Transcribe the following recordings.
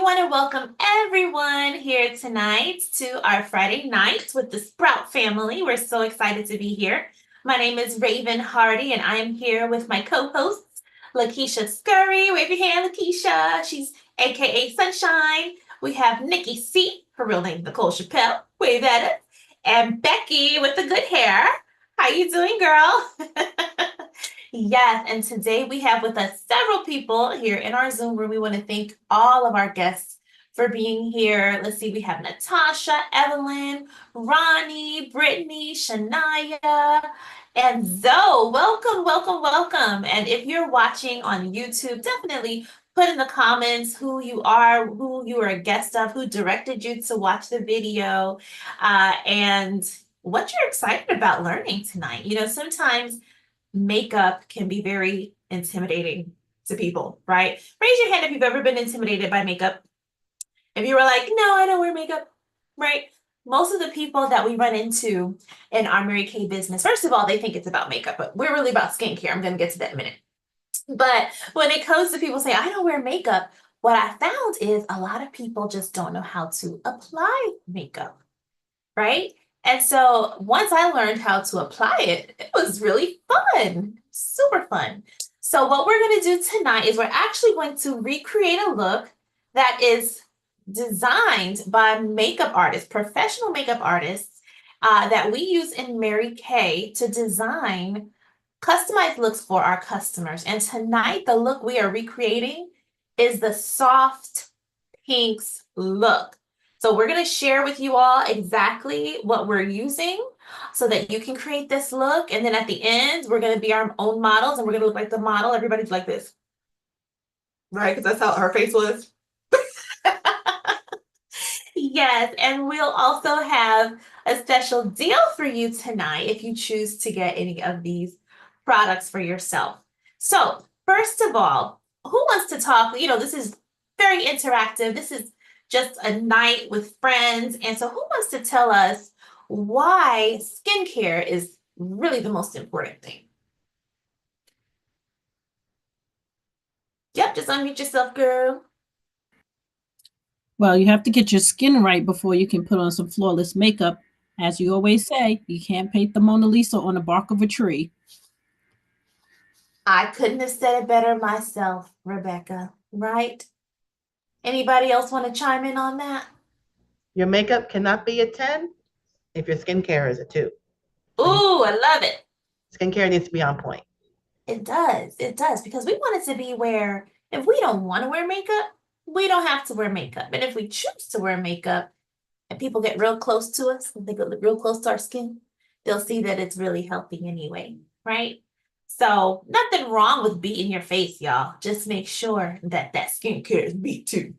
want to welcome everyone here tonight to our Friday night with the Sprout family. We're so excited to be here. My name is Raven Hardy, and I am here with my co-hosts, Lakeisha Scurry. Wave your hand, Lakeisha. She's AKA Sunshine. We have Nikki C, her real name Nicole Chappelle. Wave at us. And Becky with the good hair. How you doing, girl? Yes, and today we have with us several people here in our Zoom room. We want to thank all of our guests for being here. Let's see, we have Natasha, Evelyn, Ronnie, Brittany, Shania, and Zoe. Welcome, welcome, welcome. And if you're watching on YouTube, definitely put in the comments who you are, who you are a guest of, who directed you to watch the video, and what you're excited about learning tonight. You know, sometimes makeup can be very intimidating to people, right? Raise your hand if you've ever been intimidated by makeup. If you were like, no, I don't wear makeup, right? Most of the people that we run into in our Mary Kay business, first of all, they think it's about makeup, but we're really about skincare. I'm going to get to that in a minute. But when it comes to people saying, I don't wear makeup, what I found is a lot of people just don't know how to apply makeup, right? And so once I learned how to apply it, it was really fun, super fun. So what we're going to do tonight is we're actually going to recreate a look that is designed by makeup artists, professional makeup artists that we use in Mary Kay to design customized looks for our customers. And tonight, the look we are recreating is the soft pinks look. So we're going to share with you all exactly what we're using so that you can create this look. And then at the end, we're going to be our own models and we're going to look like the model. Everybody's like this, right? Because that's how her face was. Yes, and we'll also have a special deal for you tonight if you choose to get any of these products for yourself. So first of all, who wants to talk? You know, this is very interactive. This is just a night with friends. And so who wants to tell us why skincare is really the most important thing? Yep, just unmute yourself, girl. Well, you have to get your skin right before you can put on some flawless makeup. As you always say, you can't paint the Mona Lisa on the bark of a tree. I couldn't have said it better myself, Rebecca, right? Anybody else want to chime in on that? Your makeup cannot be a 10 if your skincare is a 2. Ooh, I love it. Skincare needs to be on point. It does. It does. Because we want it to be where if we don't want to wear makeup, we don't have to wear makeup. And if we choose to wear makeup and people get real close to us, they get real close to our skin, they'll see that it's really helping anyway, right? So nothing wrong with beating your face, y'all. Just make sure that that skincare is beat too.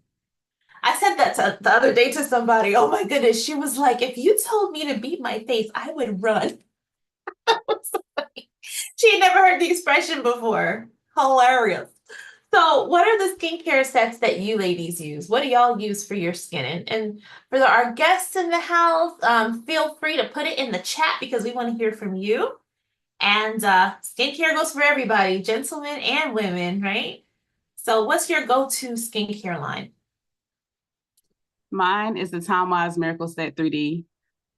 I said that the other day to somebody. Oh my goodness. She was like, if you told me to beat my face, I would run. She had never heard the expression before. Hilarious. So, what are the skincare sets that you ladies use? What do y'all use for your skin? And for our guests in the house, feel free to put it in the chat because we want to hear from you. And skincare goes for everybody, gentlemen and women, right? So, what's your go-to skincare line? Mine is the Time Wise Miracle Set 3D.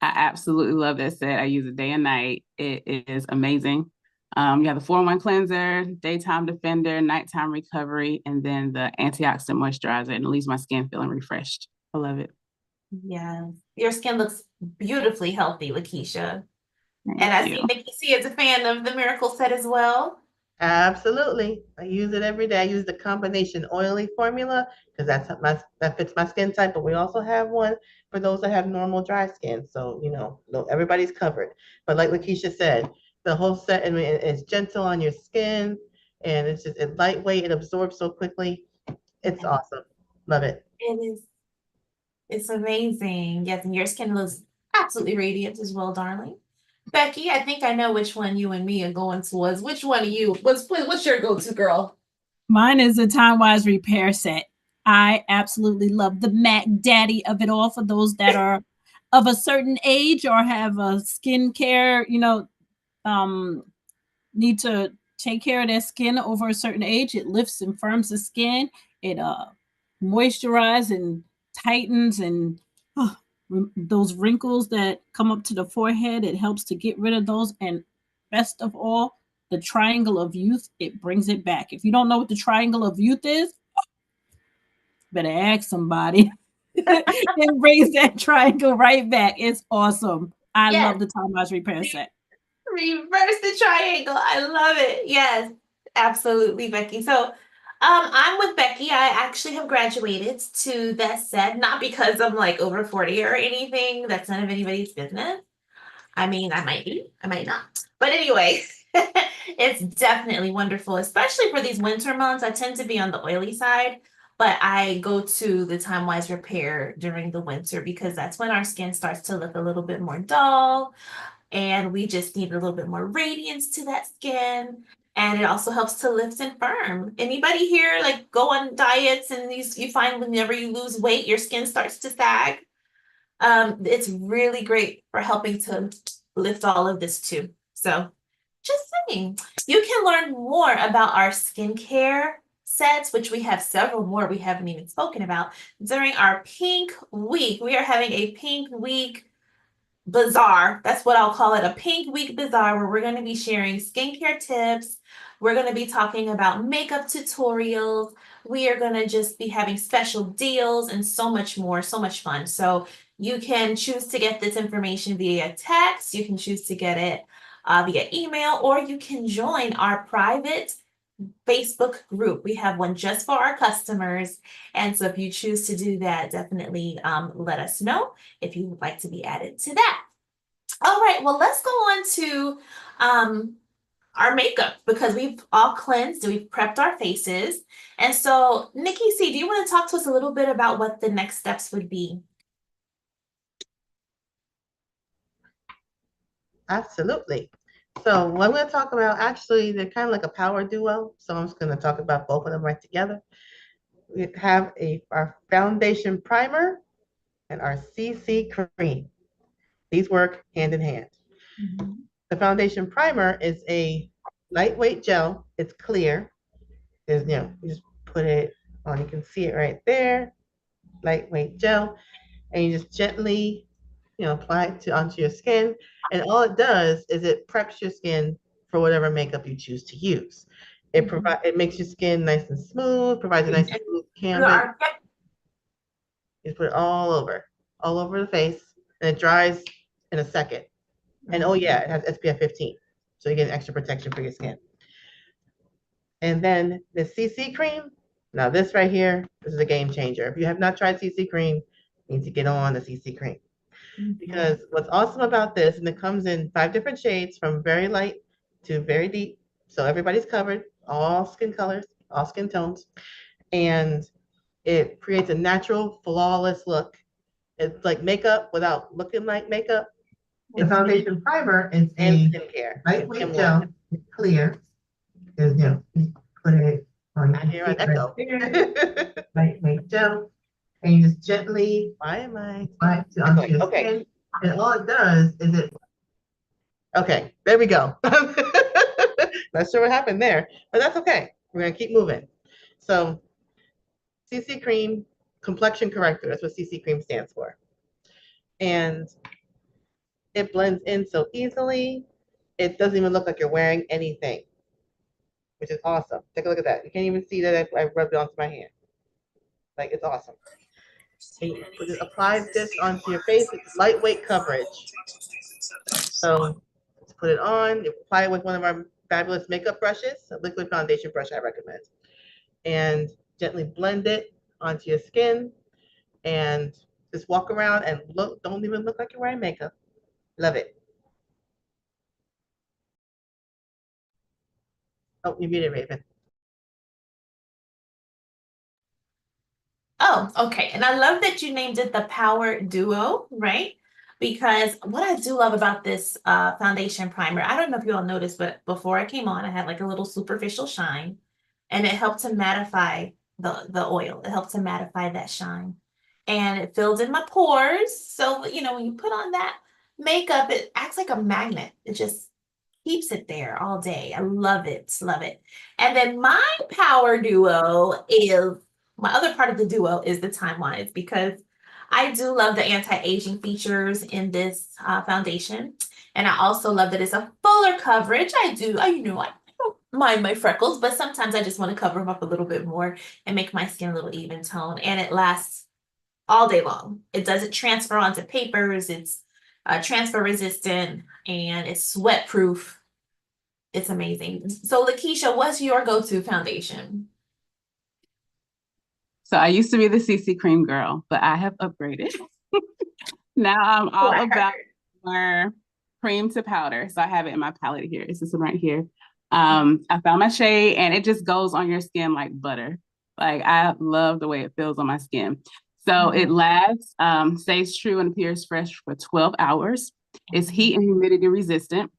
I absolutely love that set. I use it day and night. It is amazing. You have the 4-in-1 cleanser, daytime defender, nighttime recovery, and then the antioxidant moisturizer, and it leaves my skin feeling refreshed. I love it. Yeah, your skin looks beautifully healthy, Lakeisha. Thank And I you. see Nikki C is a fan of the Miracle Set as well. Absolutely. I use it every day. I use the combination oily formula because that fits my skin type, but we also have one for those that have normal dry skin. So, everybody's covered. But like Lakeisha said, the whole set is gentle on your skin and it's lightweight, it absorbs so quickly. It's awesome. Love it. It is. It's amazing. Yes, and your skin looks absolutely radiant as well, darling. Becky, I think I know which one you and me are going towards. Which one of you? What's your go-to, girl? Mine is a Time Wise repair set. I absolutely love the Mac Daddy of it all for those that are of a certain age or have a skincare, need to take care of their skin over a certain age. It lifts and firms the skin. It moisturize and tightens and those wrinkles that come up to the forehead. It helps to get rid of those. And best of all, the triangle of youth, it brings it back. If you don't know what the triangle of youth is, better ask somebody. It brings that triangle right back. It's awesome. I Yes. love the Time Wise Repair Set. Reverse the triangle. I love it. Yes, absolutely, Becky. So, I'm with Becky. I actually have graduated to that set, not because I'm like over 40 or anything. That's none of anybody's business. I mean, I might be, I might not. But anyway, it's definitely wonderful, especially for these winter months. I tend to be on the oily side, but I go to the Time Wise Repair during the winter because that's when our skin starts to look a little bit more dull and we just need a little bit more radiance to that skin. And it also helps to lift and firm. Anybody here like go on diets and these you find whenever you lose weight, your skin starts to sag? It's really great for helping to lift all of this too. So just saying, you can learn more about our skincare sets, which we have several more we haven't even spoken about during our Pink Week. We are having a Pink Week bazaar. That's what I'll call it, a Pink Week bazaar, where we're going to be sharing skincare tips. We're going to be talking about makeup tutorials. We are going to just be having special deals and so much more, so much fun. So you can choose to get this information via text. You can choose to get it via email, or you can join our private Facebook group. We have one just for our customers. And so if you choose to do that, definitely let us know if you would like to be added to that. All right, well, let's go on to our makeup because we've all cleansed, we've prepped our faces. And so, Nikki C, do you want to talk to us a little bit about what the next steps would be? Absolutely. So what I'm going to talk about, actually, they're kind of like a power duo. So I'm just going to talk about both of them right together. We have our foundation primer and our CC cream. These work hand in hand. Mm-hmm. The foundation primer is a lightweight gel. It's clear. There's, you just put it on. You can see it right there. Lightweight gel, and you just gently, apply it onto your skin. And all it does is it preps your skin for whatever makeup you choose to use. It makes your skin nice and smooth, provides a nice smooth canvas. You put it all over the face, and it dries in a second. And oh yeah, it has SPF 15, so you get extra protection for your skin. And then the CC cream. Now this right here, this is a game changer. If you have not tried CC cream, you need to get on the CC cream. Because what's awesome about this, and it comes in 5 different shades from very light to very deep. So everybody's covered, all skin colors, all skin tones. And it creates a natural, flawless look. It's like makeup without looking like makeup. The foundation primer is a skincare. Lightweight gel. It's clear. There's, you put it on your echo. Lightweight gel. And you just gently apply it onto your skin. And all it does is okay, there we go. Not sure what happened there, but that's okay. We're gonna keep moving. So CC cream, complexion corrector, that's what CC cream stands for. And it blends in so easily. It doesn't even look like you're wearing anything, which is awesome. Take a look at that. You can't even see that I rubbed it onto my hand. Like, it's awesome. And you apply this onto your face. It's lightweight coverage. So let's put it on. You apply it with one of our fabulous makeup brushes, a liquid foundation brush I recommend. And gently blend it onto your skin. And just walk around and don't even look like you're wearing makeup. Love it. Oh, you muted, Raven. Oh, okay. And I love that you named it the Power Duo, right? Because what I do love about this foundation primer, I don't know if you all noticed, but before I came on, I had like a little superficial shine, and it helped to mattify the oil. It helped to mattify that shine, and it filled in my pores. So, when you put on that makeup, it acts like a magnet. It just keeps it there all day. I love it, love it. And then my Power Duo is my other part of the duo is the timelines, because I do love the anti-aging features in this foundation. And I also love that it's a fuller coverage. I don't mind my freckles, but sometimes I just want to cover them up a little bit more and make my skin a little even tone. And it lasts all day long. It doesn't transfer onto papers. It's transfer resistant and it's sweat proof. It's amazing. So Lakeisha, what's your go-to foundation? So I used to be the CC cream girl, but I have upgraded. Now I'm all I about heard. more cream to powder. So I have it in my palette here. It's this one right here. I found my shade and it just goes on your skin like butter. Like I love the way it feels on my skin. So it lasts, stays true and appears fresh for 12 hours. It's heat and humidity resistant,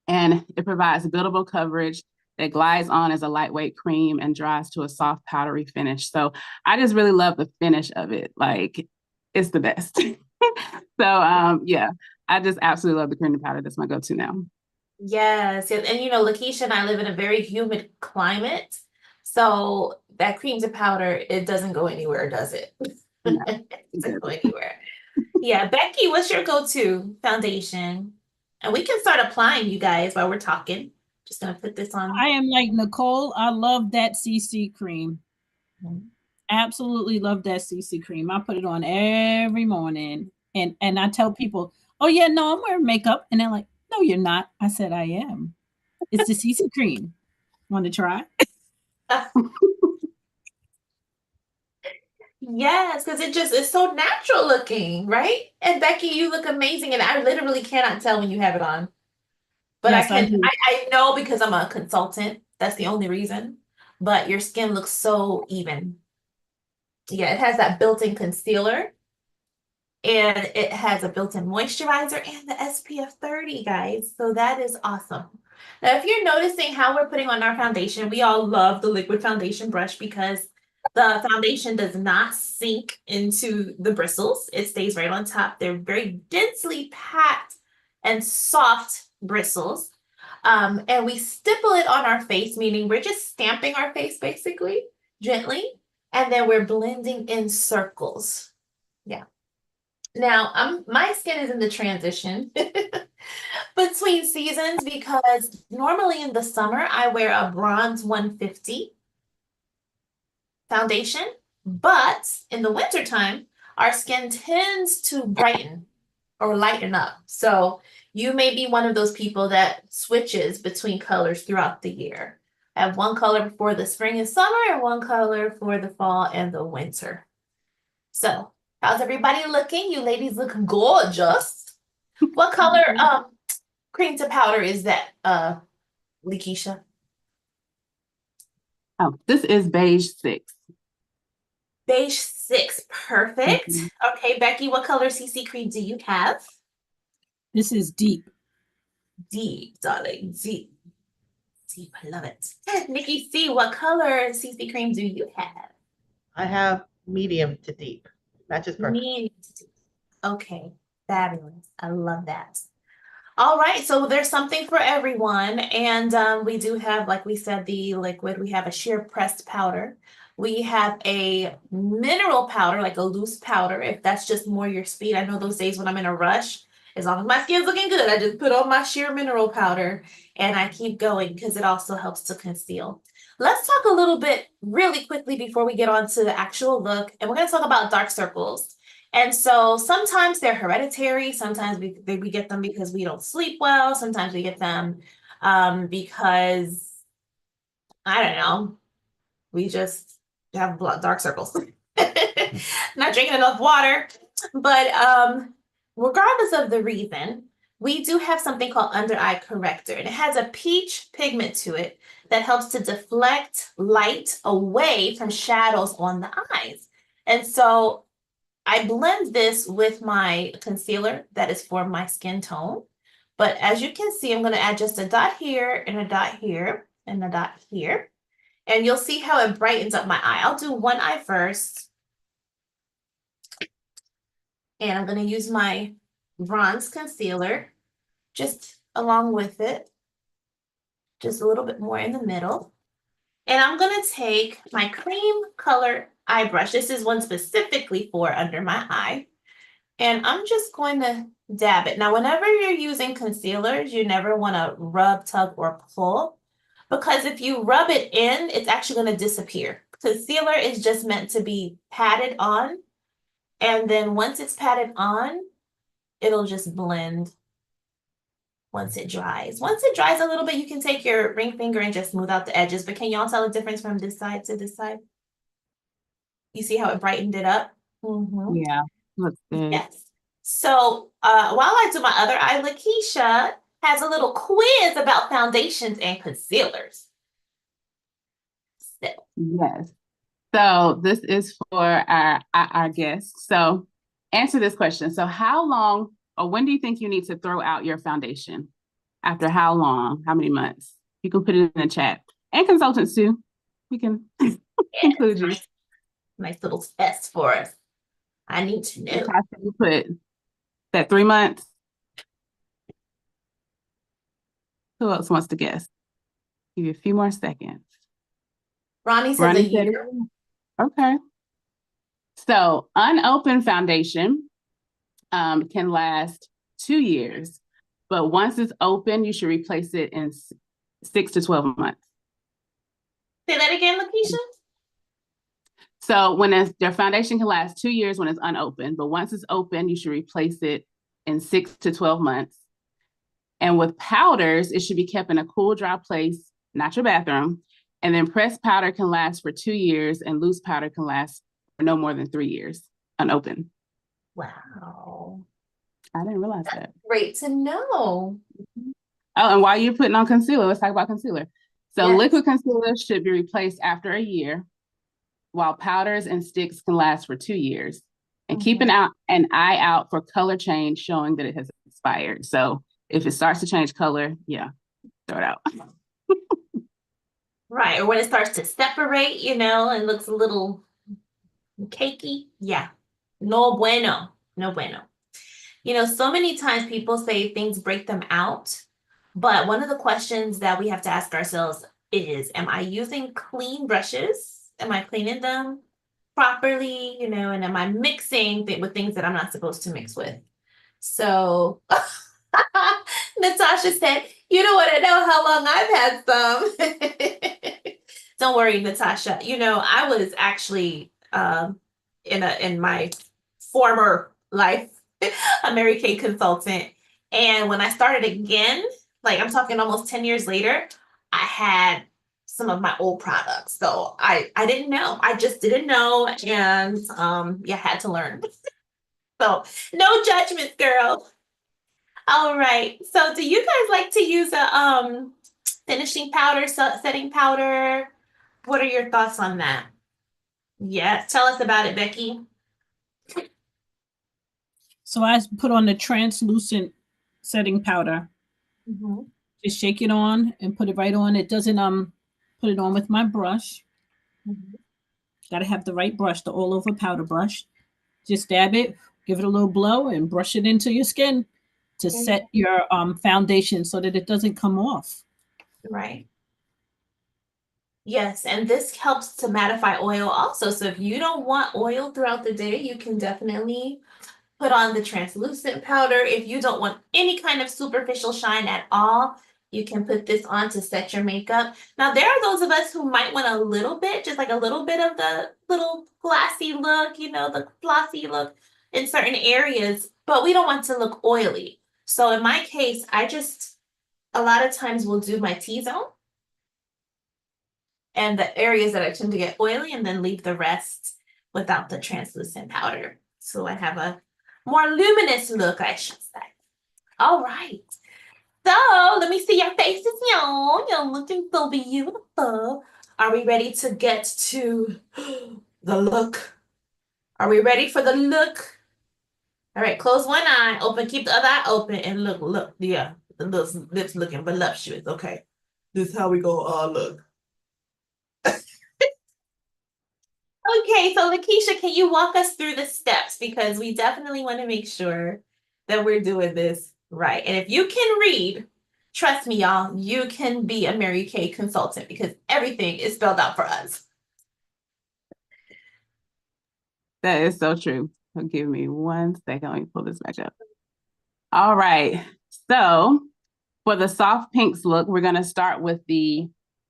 and it provides buildable coverage that glides on as a lightweight cream and dries to a soft powdery finish. So I just really love the finish of it. Like it's the best. So yeah, I just absolutely love the cream to powder. That's my go-to now. Yes, and you know, Lakeisha and I live in a very humid climate, so that cream to powder, it doesn't go anywhere, does it? No, It doesn't go anywhere. Yeah, Becky, what's your go-to foundation? And we can start applying, you guys, while we're talking. Just gonna put this on. I am like Nicole. I love that CC cream. Absolutely love that CC cream. I put it on every morning, and I tell people, "Oh yeah, no, I'm wearing makeup," and they're like, "No, you're not." I said, "I am. It's the CC cream. Want to try?" Yes, because it's so natural looking, right? And Becky, you look amazing, and I literally cannot tell when you have it on. But Yes, I do. I know because I'm a consultant. That's the only reason. But your skin looks so even. Yeah, it has that built-in concealer and it has a built-in moisturizer and the SPF 30, guys. So that is awesome. Now, if you're noticing how we're putting on our foundation, we all love the liquid foundation brush because the foundation does not sink into the bristles. It stays right on top. They're very densely packed and soft bristles. And we stipple it on our face, meaning we're just stamping our face basically, gently, and then we're blending in circles. Yeah. Now, my skin is in the transition between seasons because normally in the summer I wear a bronze 150 foundation, but in the wintertime, our skin tends to brighten or lighten up. So you may be one of those people that switches between colors throughout the year. I have one color for the spring and summer and one color for the fall and the winter. So how's everybody looking? You ladies look gorgeous. What color cream to powder is that, Lakeisha? Oh, this is beige 6. Beige 6, perfect. Okay, Becky, what color CC cream do you have? This is deep. Deep, darling, deep. Deep, I love it. Nikki C, what color CC cream do you have? I have medium to deep. Matches perfect. Me. Okay, fabulous. I love that. All right, so there's something for everyone. And we do have, like we said, the liquid. We have a sheer pressed powder. We have a mineral powder, like a loose powder, if that's just more your speed. I know those days when I'm in a rush, as long as my skin's looking good, I just put on my sheer mineral powder and I keep going because it also helps to conceal. Let's talk a little bit really quickly before we get on to the actual look. And we're going to talk about dark circles. And so sometimes they're hereditary. Sometimes we get them because we don't sleep well. Sometimes we get them because, I don't know, we just have dark circles. Not drinking enough water. But regardless of the reason, we do have something called under eye corrector. And it has a peach pigment to it that helps to deflect light away from shadows on the eyes. And so I blend this with my concealer that is for my skin tone. But as you can see, I'm going to add just a dot here and a dot here and a dot here. And you'll see how it brightens up my eye. I'll do one eye first. And I'm going to use my bronze concealer just along with it. Just a little bit more in the middle. And I'm going to take my cream color eye brush. This is one specifically for under my eye. And I'm just going to dab it. Now, whenever you're using concealers, you never want to rub, tug, or pull, because if you rub it in, it's actually going to disappear. Concealer is just meant to be patted on. And then once it's patted on, it'll just blend once it dries. Once it dries a little bit, you can take your ring finger and just smooth out the edges. But can y'all tell the difference from this side to this side? You see how it brightened it up? Mm-hmm. Yeah, looks good. Yes. So while I do my other eye, Lakeisha has a little quiz about foundations and concealers. So, Yes. So this is for our guests. So answer this question. So how long or when do you think you need to throw out your foundation? After how long? How many months? You can put it in the chat. And consultants too. We can include you. nice little test for us. I need to know. How should you put that 3 months? Who else wants to guess? Give you a few more seconds. Ronnie says Ronnie a said year. Okay. So unopened foundation can last 2 years, but once it's open, you should replace it in 6 to 12 months. Say that again, Lakeisha. So their foundation can last 2 years when it's unopened, but once it's open, you should replace it in 6 to 12 months. And with powders, it should be kept in a cool, dry place, not your bathroom. And then pressed powder can last for 2 years and loose powder can last for no more than 3 years unopened. Wow. I didn't realize that. Great to know. Oh, and while you're putting on concealer, let's talk about concealer. So Yes. liquid concealer should be replaced after a year, while powders and sticks can last for 2 years. And keep an eye out for color change showing that it has expired. So if it starts to change color, yeah, throw it out. Right. Or when it starts to separate, and looks a little cakey. Yeah. No bueno. No bueno. So many times people say things break them out. But one of the questions that we have to ask ourselves is, am I using clean brushes? Am I cleaning them properly? And am I mixing with things that I'm not supposed to mix with? So Natasha said, you don't want to know how long I've had some. Don't worry, Natasha. I was actually in my former life a Mary Kay consultant. And when I started again, like I'm talking almost 10 years later, I had some of my old products. So I didn't know. I just didn't know. And had to learn. So no judgments, girl. All right. So do you guys like to use a finishing powder, setting powder? What are your thoughts on that? Yes. Tell us about it, Becky. So I put on the translucent setting powder. Mm-hmm. Just shake it on and put it right on. It doesn't put it on with my brush. Mm-hmm. Got to have the right brush, the all over powder brush. Just dab it, give it a little blow, and brush it into your skin to set your foundation so that it doesn't come off. Right. Yes, and this helps to mattify oil also. So if you don't want oil throughout the day, you can definitely put on the translucent powder. If you don't want any kind of superficial shine at all, you can put this on to set your makeup. Now, there are those of us who might want a little bit, just like a little bit of the little glassy look, the glossy look in certain areas, but we don't want to look oily. So in my case, a lot of times will do my T-zone and the areas that I tend to get oily, and then leave the rest without the translucent powder. So I have a more luminous look, I should say. All right. So let me see your faces, y'all. You're looking so beautiful. Are we ready to get to the look? Are we ready for the look? All right, close one eye, keep the other eye open, and look. Yeah, the lips looking voluptuous. Okay, this is how we go look. Okay, so Lakeisha, can you walk us through the steps? Because we definitely want to make sure that we're doing this right. And if you can read, trust me, y'all, you can be a Mary Kay consultant because everything is spelled out for us. That is so true. So give me 1 second. Let me pull this back up. All right. So for the soft pinks look, we're going to start with the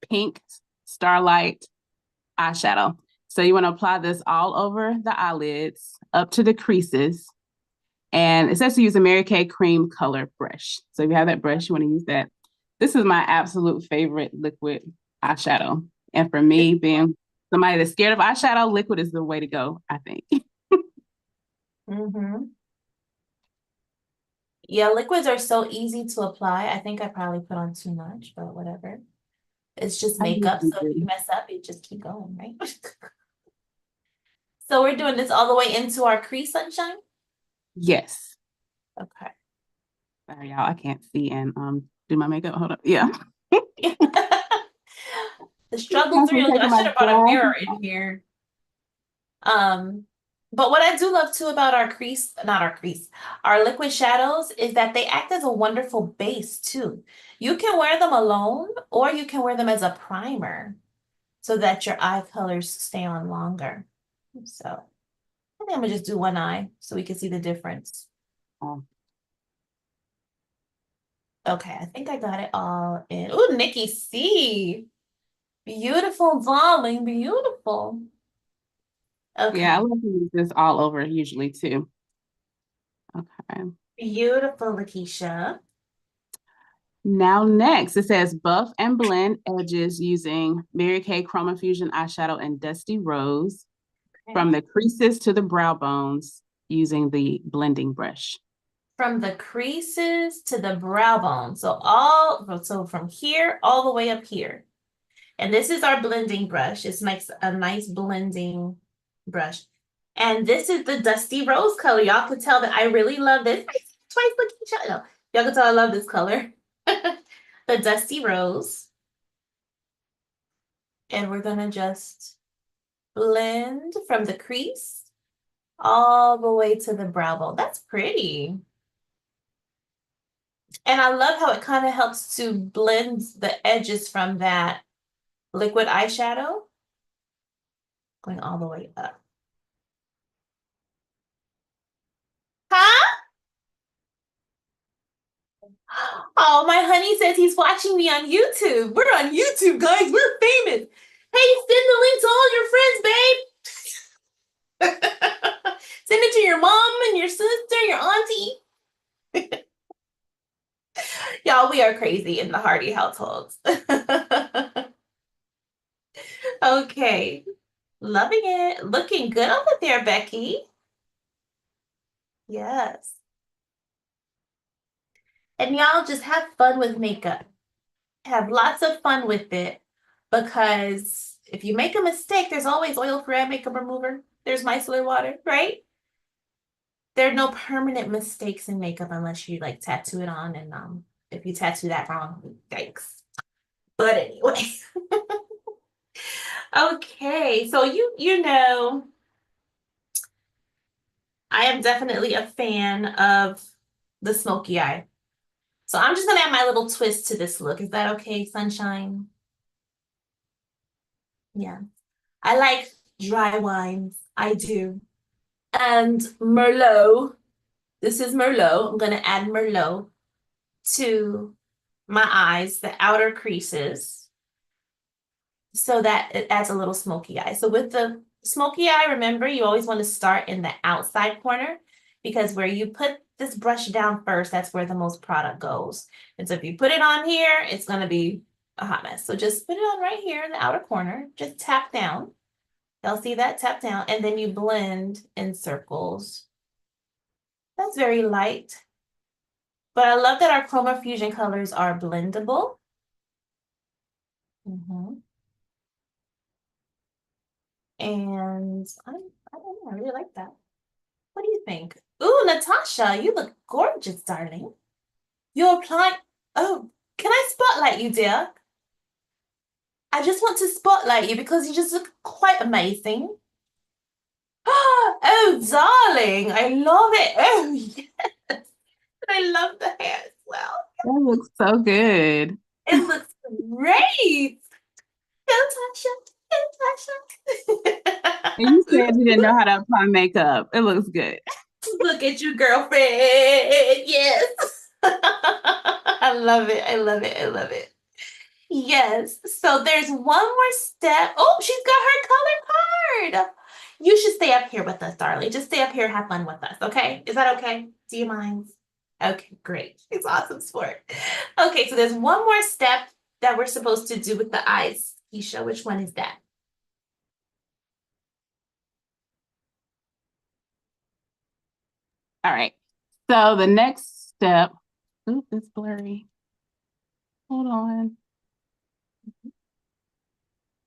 pink Starlight eyeshadow. So you want to apply this all over the eyelids, up to the creases. And it says to use a Mary Kay cream color brush. So if you have that brush, you want to use that. This is my absolute favorite liquid eyeshadow. And for me, being somebody that's scared of eyeshadow, liquid is the way to go, I think. Mm-hmm. Yeah, liquids are so easy to apply. I think I probably put on too much, but whatever. It's just I makeup, so usually if you do. mess up, you just keep going, right? So we're doing this all the way into our crease, Sunshine? Yes. Okay. Sorry, y'all, I can't see and do my makeup. Hold up. Yeah. The struggle's Actually real. taking I my should have brought a mirror glasses in here. But what I do love too about our crease, not our crease, our liquid shadows is that they act as a wonderful base too. You can wear them alone or you can wear them as a primer so that your eye colors stay on longer. So I think I'm gonna just do one eye so we can see the difference. off. Okay, I think I got it all in. Ooh, Nikki C. Beautiful, darling, beautiful. Okay. Yeah, I love to use this all over usually too. Okay. Beautiful, Lakeisha. Now next, it says buff and blend edges using Mary Kay Chroma Fusion eyeshadow and Dusty Rose from the creases to the brow bones using the blending brush. From the creases to the brow bone. So from here all the way up here. And this is our blending brush. It's a nice blending brush. And this is the Dusty Rose color. Y'all can tell that I really love this. Twice Lakeisha. No, y'all can tell I love this color. The Dusty Rose. And we're gonna just blend from the crease all the way to the brow bone. That's pretty. And I love how it kind of helps to blend the edges from that liquid eyeshadow going all the way up. Huh? Oh, my honey says he's watching me on YouTube. We're on YouTube, guys. We're famous. Hey, send the link to all your friends, babe. Send it to your mom and your sister, your auntie. Y'all, we are crazy in the Hardy households. Okay. Loving it. Looking good over there, Becky. Yes. And y'all just have fun with makeup. Have lots of fun with it because if you make a mistake, there's always oil-free makeup remover. There's micellar water, right? There are no permanent mistakes in makeup unless you like tattoo it on, and if you tattoo that wrong, yikes. But anyway. Okay, so you know, I am definitely a fan of the smoky eye. So I'm just gonna add my little twist to this look. Is that okay, Sunshine? Yeah. I like dry wines. I do. And Merlot. This is Merlot. I'm gonna add Merlot to my eyes, the outer creases, so that it adds a little smoky eye. So with the smoky eye, remember, you always want to start in the outside corner because where you put this brush down first, that's where the most product goes. And so if you put it on here, it's going to be a hot mess. So just put it on right here in the outer corner. Just tap down. Y'all see that? Tap down. And then you blend in circles. That's very light. But I love that our Chroma Fusion colors are blendable. And I don't know, I really like that. What do you think? Ooh, Natasha, you look gorgeous, darling. You're applying. Oh, can I spotlight you, dear? I just want to spotlight you because you just look quite amazing. Oh, darling, I love it. Oh, yes. I love the hair as well. That looks so good. It looks great. Natasha, Natasha. And you said you didn't know how to apply makeup. It looks good. Look at you, girlfriend. Yes. I love it. I love it. I love it. Yes. So there's one more step. Oh, she's got her color card. You should stay up here with us, darling. Just stay up here, have fun with us. Okay? Is that okay? Do you mind? Okay, great. It's awesome sport. Okay, so there's one more step that we're supposed to do with the eyes. Keisha, which one is that? All right. So the next step, oop, it's blurry. Hold on.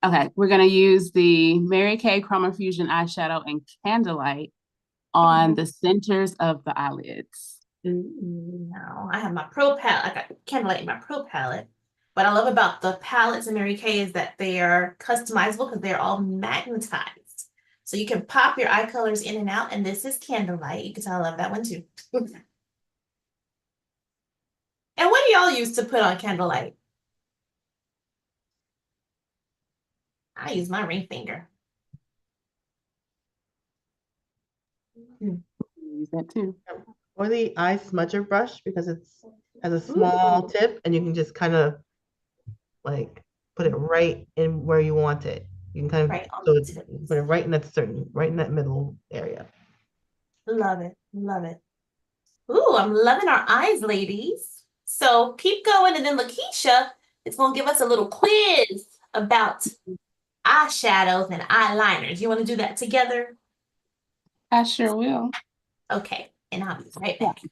Okay, we're gonna use the Mary Kay Chroma Fusion eyeshadow and Candlelight on the centers of the eyelids. No, I have my pro palette. I got Candlelight in my pro palette. What I love about the palettes in Mary Kay is that they are customizable because they're all magnetized. So you can pop your eye colors in and out, and this is Candlelight. You can tell I love that one too. And what do y'all use to put on Candlelight? I use my ring finger. Use that too. Or the eye smudger brush because it's has a small tip and you can just kind of like put it right in where you want it. You can kind of Right on so the it's- tips. put it right in that middle area. Love it. Love it. Ooh, I'm loving our eyes, ladies. So keep going, and then Lakeisha is gonna give us a little quiz about eyeshadows and eyeliners. You want to do that together? I sure will. Okay, and I'll be right back.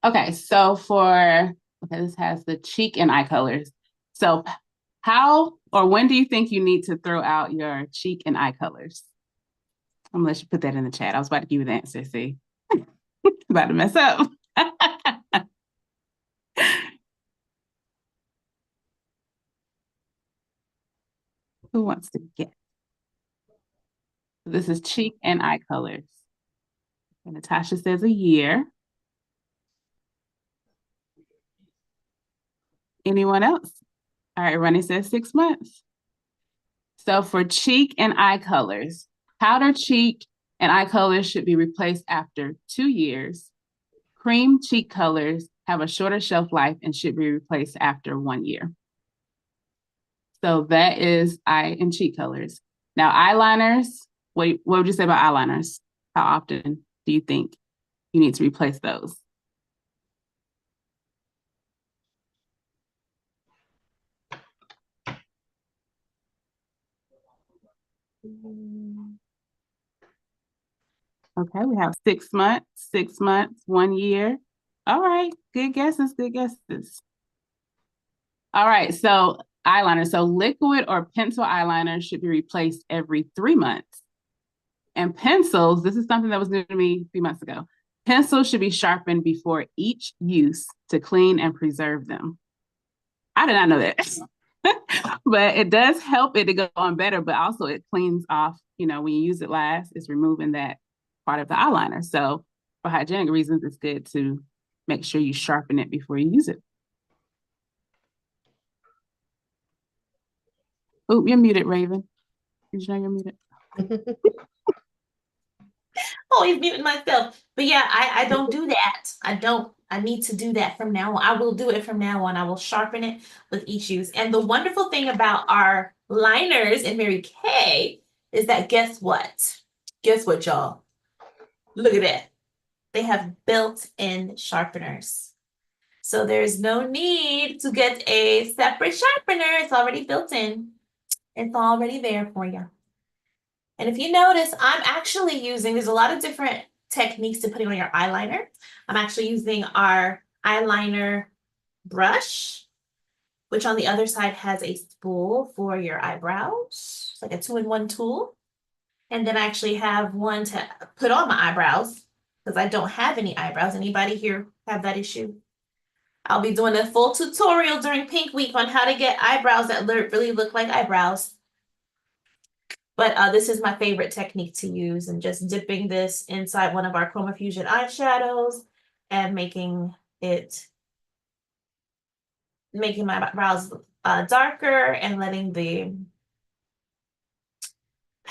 Okay, so this has the cheek and eye colors. So how or when do you think you need to throw out your cheek and eye colors? I'm gonna let you put that in the chat. I was about to give you the answer, see? About to mess up. Who wants to get? This is cheek and eye colors. And Natasha says a year. Anyone else? All right, Ronnie says 6 months. So for cheek and eye colors, powder cheek and eye colors should be replaced after 2 years. Cream cheek colors have a shorter shelf life and should be replaced after 1 year. So that is eye and cheek colors. Now eyeliners, what would you say about eyeliners? How often do you think you need to replace those? Okay, we have 6 months, 6 months, 1 year. All right, good guesses, good guesses. All right, so eyeliner. So liquid or pencil eyeliner should be replaced every 3 months. And pencils, this is something that was new to me 3 months ago. Pencils should be sharpened before each use to clean and preserve them. I did not know that. But it does help it to go on better, but also it cleans off, when you use it last, it's removing that part of the eyeliner. So for hygienic reasons, it's good to make sure you sharpen it before you use it. Oh, you're muted, Raven. Did you know you're muted? Always muting myself. But yeah, I don't do that. I need to do that from now on. I will do it from now on. I will sharpen it with each use. And the wonderful thing about our liners in Mary Kay is that guess what? Guess what, y'all? Look at that. They have built-in sharpeners. So there's no need to get a separate sharpener. It's already built in. It's already there for you. And if you notice, I'm actually using, there's a lot of different techniques to putting on your eyeliner. I'm actually using our eyeliner brush, which on the other side has a spool for your eyebrows. It's like a 2-in-1 tool. And then I actually have one to put on my eyebrows because I don't have any eyebrows. Anybody here have that issue? I'll be doing a full tutorial during Pink Week on how to get eyebrows that really look like eyebrows. But this is my favorite technique to use, and just dipping this inside one of our Chroma Fusion eyeshadows and making my brows darker and letting the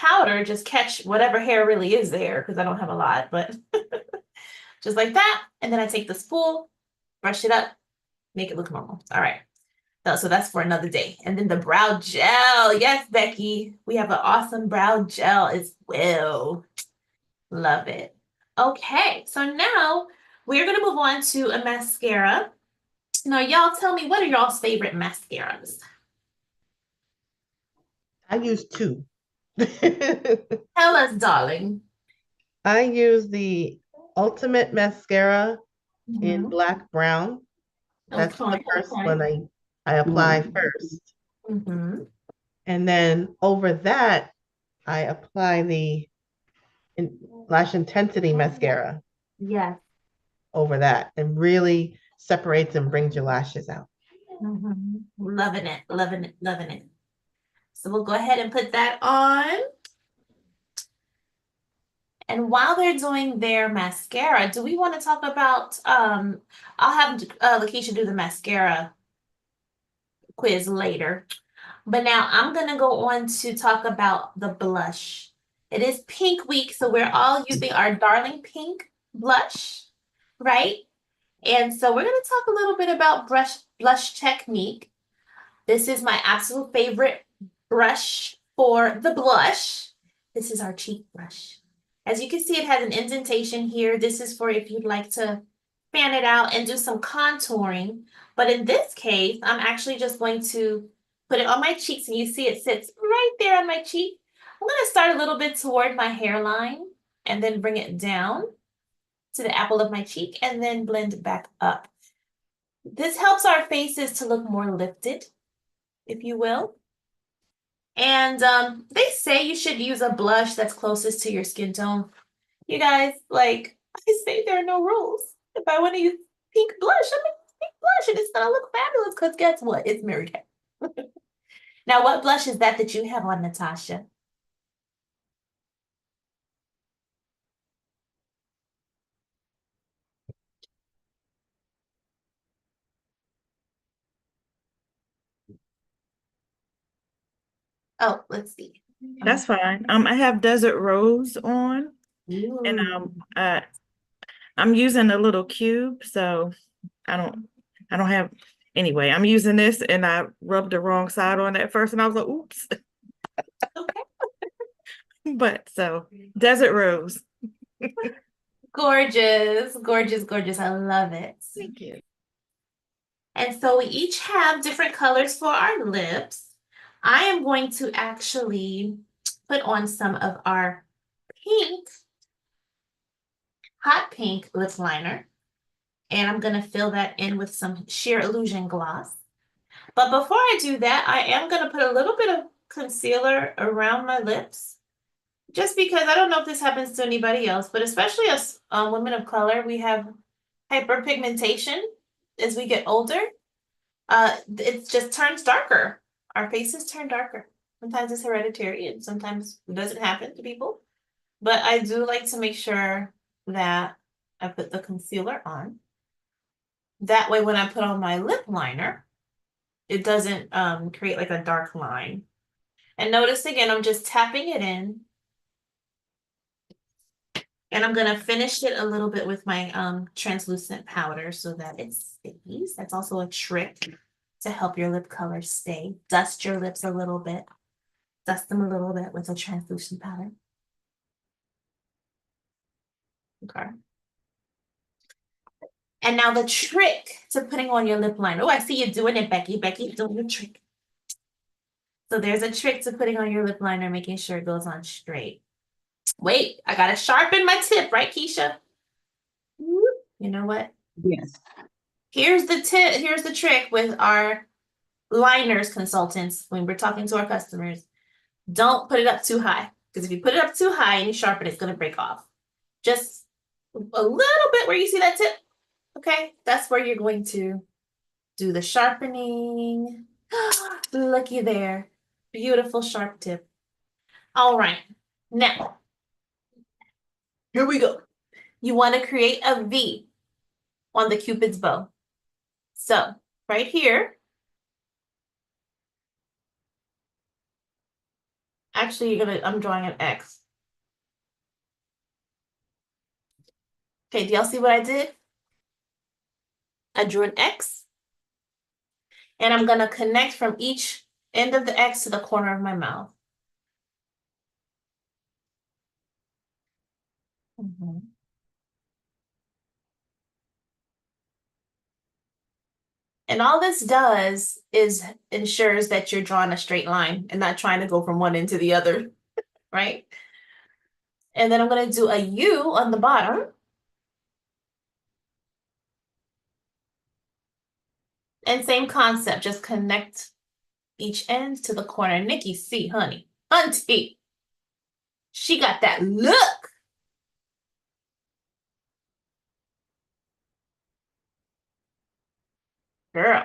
powder just catch whatever hair really is there because I don't have a lot, but just like that. And then I take the spool, brush it up, make it look normal. All right. So that's for another day. And then the brow gel. Yes, Becky, we have an awesome brow gel as well. Love it. Okay, so now we're going to move on to a mascara. Now, y'all tell me, what are y'all's favorite mascaras? I use two. Tell us, darling. I use the Ultimate Mascara in Mhm. black brown. That's the Okay, first okay. one I apply Mhm. first. Mhm. And then over that, I apply the Lash Intensity Mascara Yes. over that and really separates and brings your lashes out. Mhm. Loving it, loving it, loving it. So we'll go ahead and put that on. And while they're doing their mascara, do we want to talk about, I'll have Lakeisha do the mascara quiz later. But now I'm going to go on to talk about the blush. It is Pink Week, so we're all using our Darling Pink blush, right? And so we're going to talk a little bit about blush technique. This is my absolute favorite brush for the blush. This is our cheek brush. As you can see, it has an indentation here. This is for if you'd like to fan it out and do some contouring. But in this case, I'm actually just going to put it on my cheeks, and you see it sits right there on my cheek. I'm going to start a little bit toward my hairline and then bring it down to the apple of my cheek and then blend it back up. This helps our faces to look more lifted, if you will. And they say you should use a blush that's closest to your skin tone. You guys, like, I say there are no rules. If I want to use pink blush, I'm gonna use pink blush and it's gonna look fabulous because guess what? It's Mary Kay. Now, what blush is that you have on, Natasha? Oh, let's see. That's fine. I have Desert Rose on, and Ooh. I'm using a little cube, so I don't have anyway. I'm using this, and I rubbed the wrong side on at first, and I was like, "Oops!" Okay. But so Desert Rose. Gorgeous, gorgeous, gorgeous. I love it. Thank you. And so we each have different colors for our lips. I am going to actually put on some of our pink, hot pink lip liner. And I'm going to fill that in with some Sheer Illusion gloss. But before I do that, I am going to put a little bit of concealer around my lips. Just because I don't know if this happens to anybody else, but especially us women of color, we have hyperpigmentation as we get older. It just turns darker. Our faces turn darker. Sometimes it's hereditary and sometimes it doesn't happen to people. But I do like to make sure that I put the concealer on. That way, when I put on my lip liner, it doesn't create like a dark line. And notice again, I'm just tapping it in. And I'm gonna finish it a little bit with my translucent powder so that it stays. That's also a trick to help your lip color stay. Dust your lips a little bit. Dust them a little bit with a translucent powder. Okay. And now the trick to putting on your lip liner. Oh, I see you doing it, Becky. Becky's doing the trick. So there's a trick to putting on your lip liner, making sure it goes on straight. Wait, I gotta sharpen my tip, right, Keisha? You know what? Yes. Here's the tip. Here's the trick with our liners consultants when we're talking to our customers. Don't put it up too high, because if you put it up too high and you sharpen it, it's gonna break off. Just a little bit where you see that tip. Okay, that's where you're going to do the sharpening. Looky there. Beautiful sharp tip. All right, now, here we go. You want to create a V on the Cupid's bow. So, right here, Actually, I'm drawing an X. Okay, do y'all see what I did? I drew an X. And I'm gonna connect from each end of the X to the corner of my mouth. Mhm. And all this does is ensures that you're drawing a straight line and not trying to go from one end to the other, right? And then I'm gonna do a U on the bottom. And same concept, just connect each end to the corner. Nikki C, honey, auntie, she got that look. Girl.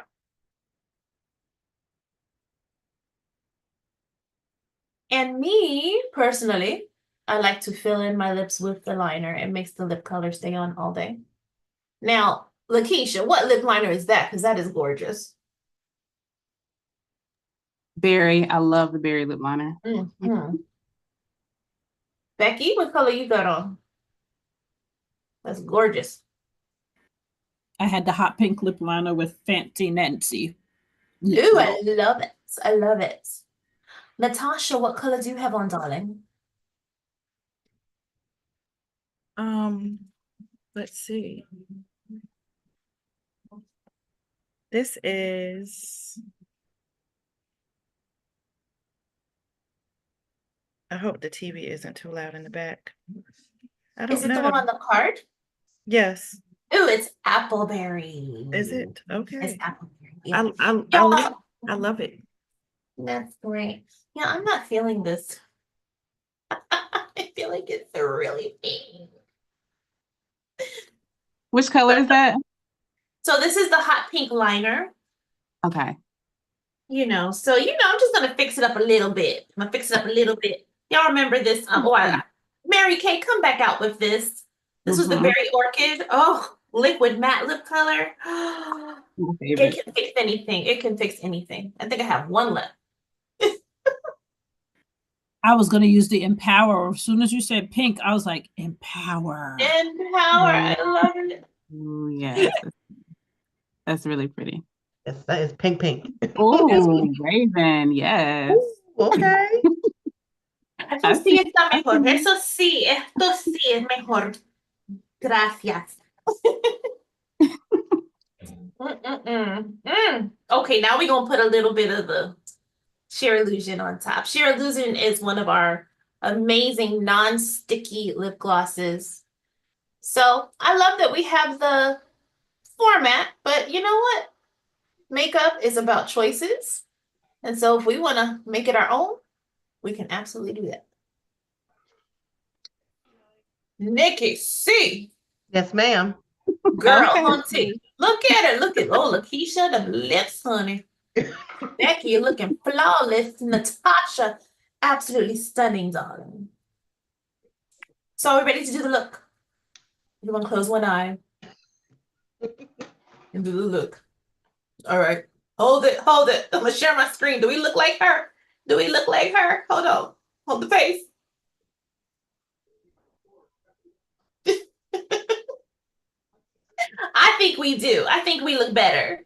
And me, personally, I like to fill in my lips with the liner. It makes the lip color stay on all day. Now, Lakeisha, what lip liner is that? Because that is gorgeous. Berry. I love the berry lip liner. Mhm. Becky, what color you got on? That's gorgeous. I had the hot pink lip liner with Fancy Nancy. lip Ooh, gloss. I love it. I love it. Natasha, what color do you have on, darling? Let's see. This is, I hope the TV isn't too loud in the back. I Is don't it the one know. on the card? Yes, Ooh, it's Appleberry. is it? It's Okay. Appleberry. Yeah. I love it. That's great. Yeah, I'm not feeling this. I feel like it's really pink. Which color is that? So this is the hot pink liner, Okay. so I'm just gonna fix it up a little bit. I'm gonna fix it up a little bit. Y'all remember this? Mary Kay, come back out with this. This was the Mhm. Berry Orchid. Oh, liquid matte lip color. My It favorite. can fix anything. It can fix anything. I think I have one left. I was going to use the Empower. As soon as you said pink, I was like, Empower. And power. I love it. Ooh, yes. That's really pretty. Yes, that is pink, pink. Oh, Raven. Yes. Ooh, okay. Esto I sí see. está I mejor. see. Esto sí es mejor. Gracias. Okay, now we're gonna put a little bit of the Sheer Illusion on top. Sheer Illusion is one of our amazing non-sticky lip glosses. So I love that we have the format, but you know what? Makeup is about choices. And so if we want to make it our own, we can absolutely do that. Nikki C. Yes, ma'am. Girl, Okay. auntie. Look at her. Look at Lakeisha, the lips, honey. Becky, you're looking flawless. Natasha, absolutely stunning, darling. So are we ready to do the look? You want to close one eye and do the look. All right. Hold it. Hold it. I'm going to share my screen. Do we look like her? Do we look like her? Hold on. Hold the face. I think we do. I think we look better.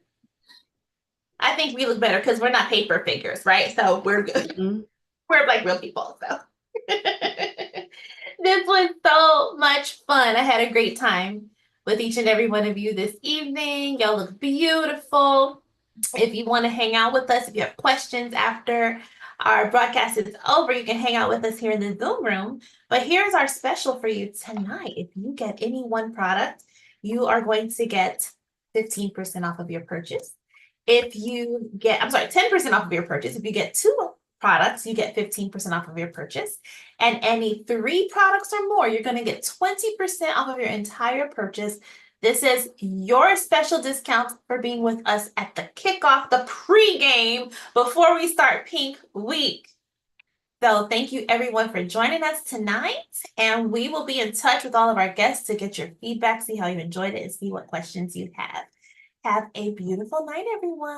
I think we look better because we're not paper figures, right? So we're good. Mhm. We're like real people. So this was so much fun. I had a great time with each and every one of you this evening. Y'all look beautiful. If you want to hang out with us, if you have questions after our broadcast is over, you can hang out with us here in the Zoom room. But here's our special for you tonight. If you get any one product, you are going to get 15% off of your purchase. If you get, 10% off of your purchase. If you get 2 products, you get 15% off of your purchase. And any 3 products or more, you're going to get 20% off of your entire purchase. This is your special discount for being with us at the kickoff, the pregame, before we start Pink Week. So thank you everyone for joining us tonight. And we will be in touch with all of our guests to get your feedback, see how you enjoyed it, and see what questions you have. Have a beautiful night, everyone.